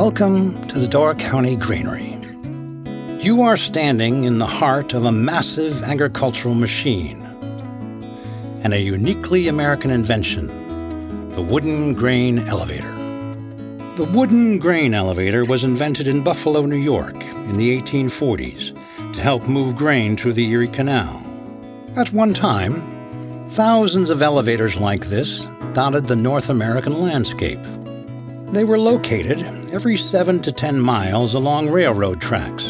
Welcome to the Door County Granary. You are standing in the heart of a massive agricultural machine and a uniquely American invention, the wooden grain elevator. The wooden grain elevator was invented in Buffalo, New York in the 1840s to help move grain through the Erie Canal. At one time, thousands of elevators like this dotted the North American landscape. They were located every 7 to 10 miles along railroad tracks,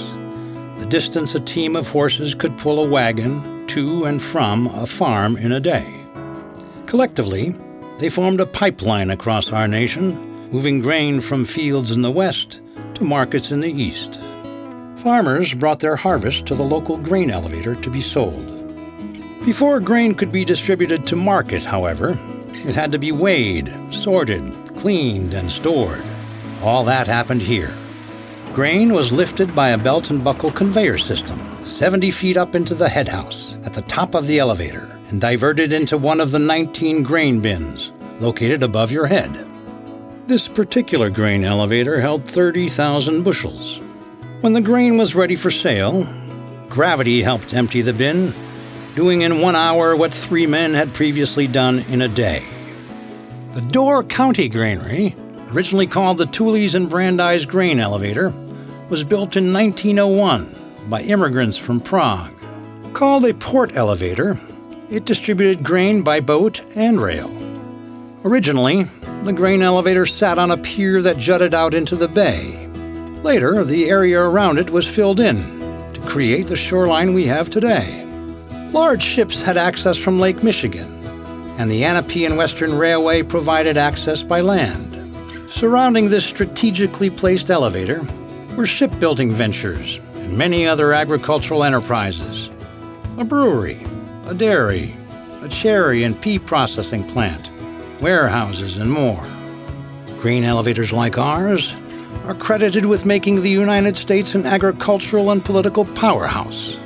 the distance a team of horses could pull a wagon to and from a farm in a day. Collectively, they formed a pipeline across our nation, moving grain from fields in the west to markets in the east. Farmers brought their harvest to the local grain elevator to be sold. Before grain could be distributed to market, however, it had to be weighed, sorted, cleaned, and stored. All that happened here. Grain was lifted by a belt and buckle conveyor system, 70 feet up into the head house at the top of the elevator, and diverted into one of the 19 grain bins located above your head. This particular grain elevator held 30,000 bushels. When the grain was ready for sale, gravity helped empty the bin, doing in 1 hour what 3 men had previously done in a day. The Door County Granary, originally called the Teweles and Brandeis grain elevator, was built in 1901 by immigrants from Prague. Called a port elevator, it distributed grain by boat and rail. Originally, the grain elevator sat on a pier that jutted out into the bay. Later, the area around it was filled in to create the shoreline we have today. Large ships had access from Lake Michigan, and the Anaheim Western Railway provided access by land. Surrounding this strategically placed elevator were shipbuilding ventures and many other agricultural enterprises. A brewery, a dairy, a cherry and pea processing plant, warehouses, and more. Grain elevators like ours are credited with making the United States an agricultural and political powerhouse.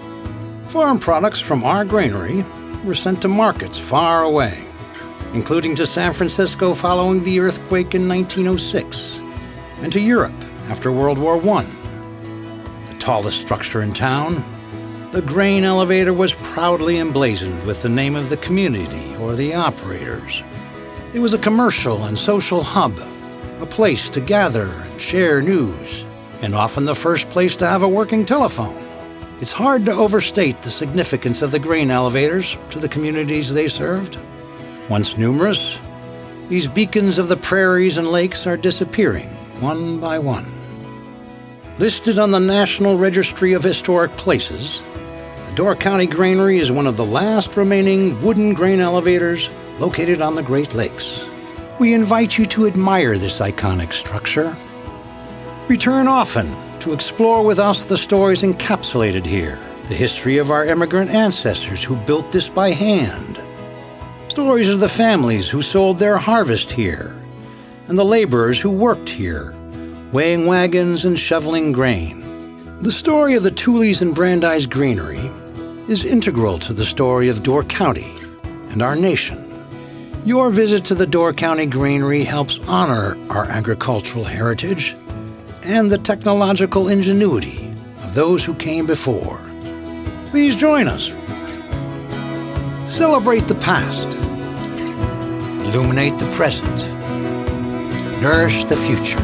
Farm products from our granary were sent to markets far away, including to San Francisco following the earthquake in 1906, and to Europe after World War I. The tallest structure in town, the grain elevator was proudly emblazoned with the name of the community or the operators. It was a commercial and social hub, a place to gather and share news, and often the first place to have a working telephone. It's hard to overstate the significance of the grain elevators to the communities they served. Once numerous, these beacons of the prairies and lakes are disappearing one by one. Listed on the National Registry of Historic Places, the Door County Granary is one of the last remaining wooden grain elevators located on the Great Lakes. We invite you to admire this iconic structure. Return often to explore with us the stories encapsulated here, the history of our immigrant ancestors who built this by hand, stories of the families who sold their harvest here, and the laborers who worked here, weighing wagons and shoveling grain. The story of the Teweles and Brandeis Granary is integral to the story of Door County and our nation. Your visit to the Door County Granary helps honor our agricultural heritage and the technological ingenuity of those who came before. Please join us. Celebrate the past. Illuminate the present. Nourish the future.